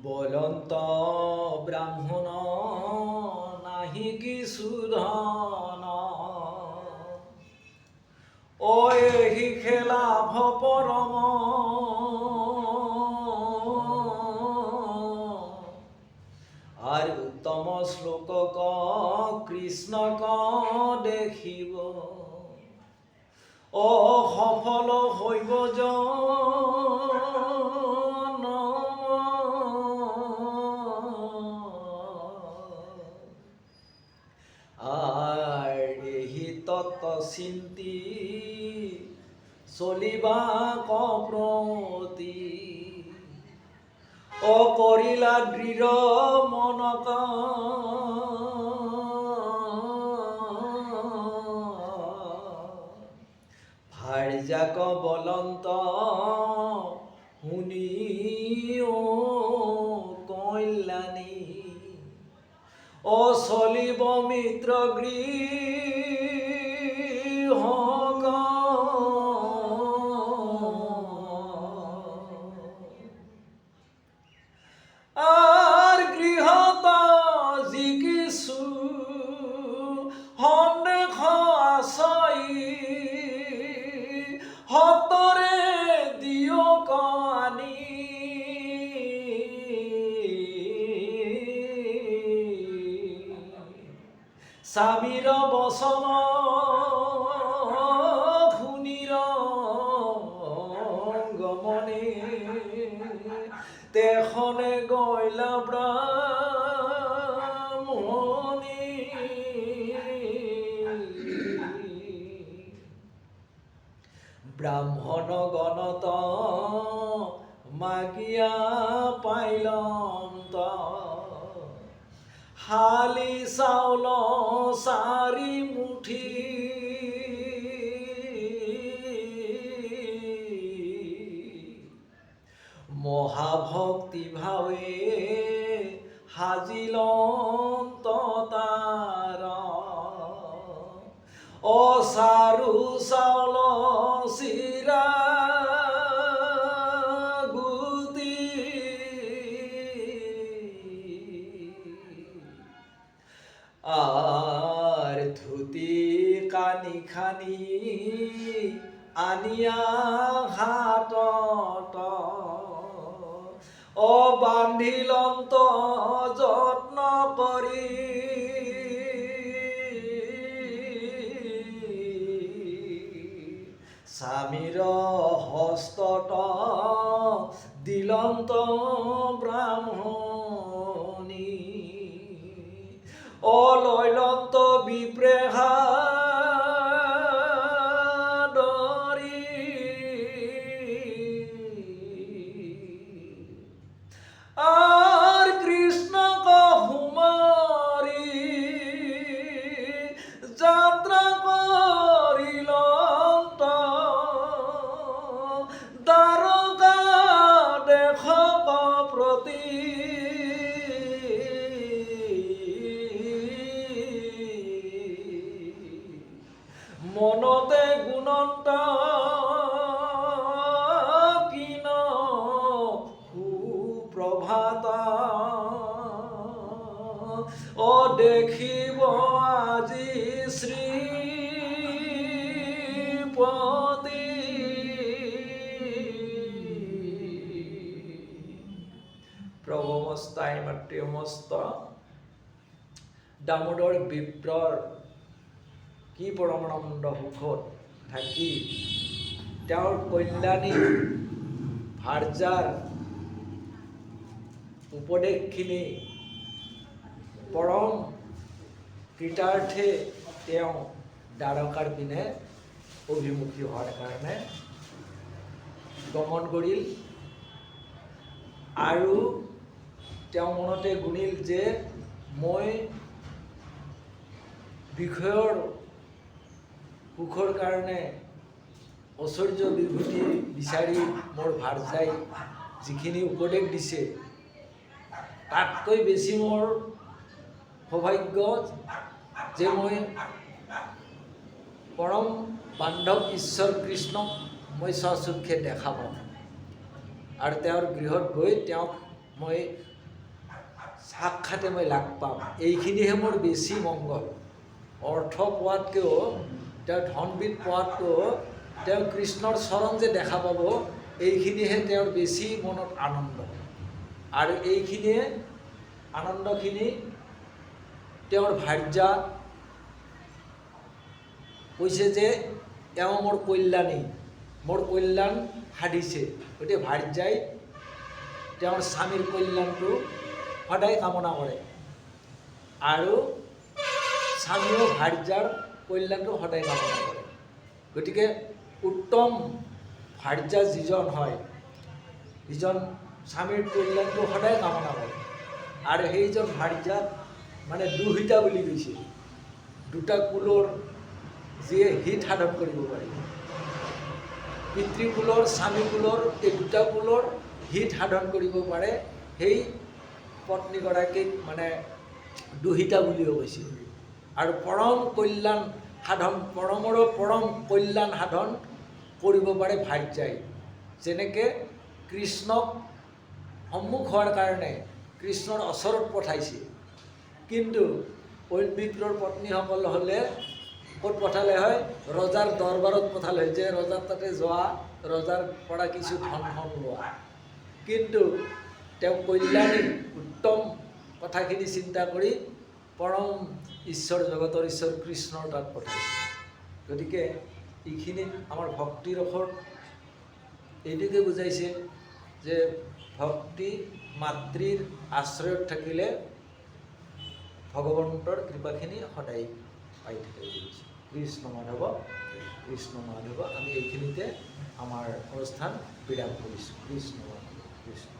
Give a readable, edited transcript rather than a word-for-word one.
বলন্ত ব্রাহ্মণ নাহি কিছু ধন, ও এহি খেলাভ পরম। আর উত্তম শ্লোক কৃষ্ণক দেখিব, ও সফল হইব আর এহি তত্ত্ব চিন্তি চলিবা কপ্ৰতি, ও কৰিলা দৃঢ় মনক ভাৰ্যাক বলন্ত শুনি ও কল্যাণী, ও চলিব মিত্ৰ গৃহ আর গৃহত যি কিছু সন্দেহ আছই, হতরে দিয়ক আনি স্বামীর বচন শুনির গমনে, তেখনে গইলা ব্রাহ্মণী। ব্রাহ্মণ গণত মাগিয়া পাইলন্ত, হালি চাউল 4 মুঠি, মহাভক্তি ভাবে হাজিলন্ত তার, ও সারু চাউল চিৰা গুটি, আৰ ধুতি কানি খানি আনিয়া হাতত, ও বান্ধিলন্ত যত্ন কৰি, স্বামীর হস্তত দিলন্ত ব্রাহ্মণী, ও লইলন্ত বিপ্রেহা দরি, আর কৃষ্ণ কুমারী যাত্রা করিলন্ত, দ্বারকা দেশক প্রতি, মনতে গুণন্ত কিন সুপ্রভাতা, ও দেখিব আজি শ্রীপতি। প্ৰভমস্তাই মাতৃমস্ত দামোদৰ বিপ্ৰৰ কি পৰমানন্দ সুখত থাকি তেওঁৰ কল্যাণী ভাৰ্যাৰ উপদেশখিনি পৰম কৃতাৰ্থে তেওঁ দ্বাৰকাৰ পিনে অভিমুখী হোৱাৰ কাৰণে গমন কৰিল। আৰু তেওঁ মনতে গুণিল যে মই বিষয়ৰ সুখৰ কাৰণে ঐশ্বৰ্য বিভূতি বিচাৰি মোৰ ভাৰ্যাই যিখিনি উপদেশ দিছে, তাতকৈ বেছি মোৰ সৌভাগ্য যে মই পৰম বান্ধৱ ঈশ্বৰ কৃষ্ণক মই স্বচক্ষে দেখা পাওঁ। আৰু তেওঁৰ গৃহত গৈ তেওঁক মই সাক্ষাতে মই লাগ পাম, এইখিনিহে মোৰ বেছি মংগল। অৰ্থ পোৱাতকৈও তেওঁ ধনবিধ পোৱাতকৈও তেওঁ কৃষ্ণৰ চৰণ যে দেখা পাব, এইখিনিহে তেওঁৰ বেছি মনত আনন্দ। আৰু এইখিনিয়ে আনন্দখিনি তেওঁৰ ভাৰ্যা কৈছে যে এওঁ মোৰ কল্যাণী, মোৰ কল্যাণ সাধিছে। গতিকে ভাৰ্যাই তেওঁৰ স্বামীৰ কল্যাণটো সদায় কামনা কৰে আৰু স্বামীও ভাৰ্যাৰ কল্যাণটো সদায় কামনা কৰে। গতিকে উত্তম ভাৰ্যা যিজন হয়, যিজন স্বামীৰ কল্যাণটো সদায় কামনা কৰে, আৰু সেইজন ভাৰ্যাক মানে দুহিতা বুলি কৈছে, দুটা কুলৰ যিয়ে হিত সাধন কৰিব পাৰিব। পিতৃকুলৰ স্বামীকুলৰ এই দুটা কুলৰ হিত সাধন কৰিব পাৰে, সেই পত্নীগৰাকীক মানে দুহিতা বুলিও কৈছে। আৰু পৰম কল্যাণ সাধন, পৰমৰো পৰম কল্যাণ সাধন কৰিব পাৰে ভাৰ্যাই। যেনেকৈ কৃষ্ণক সন্মুখ হোৱাৰ কাৰণে কৃষ্ণৰ ওচৰত পঠাইছে, কিন্তু ঐন্দ্ৰিকৰ পত্নীসকল হ'লে ক'ত পঠালে হয়? ৰজাৰ দৰবাৰত পঠালে যে ৰজাৰ তাতে যোৱা, ৰজাৰ পৰা কিছু ধন লোৱা। কিন্তু তেওঁ কল্যাণী উত্তম কথাখিনি চিন্তা কৰি পৰম ঈশ্বৰ, জগতৰ ঈশ্বৰ কৃষ্ণৰ তাত পঠাইছে। গতিকে এইখিনিত আমাৰ ভক্তি ৰসৰ এইটোকে বুজাইছে যে ভক্তি মাতৃৰ আশ্ৰয়ত থাকিলে ভগৱন্তৰ কৃপাখিনি সদায় পাই থাকে বুলি কৈছে। কৃষ্ণ মাধৱ, কৃষ্ণ মাধৱ। আমি এইখিনিতে আমাৰ অনুষ্ঠান বিৰাম কৰিছোঁ। কৃষ্ণ মাধৱ, কৃষ্ণ।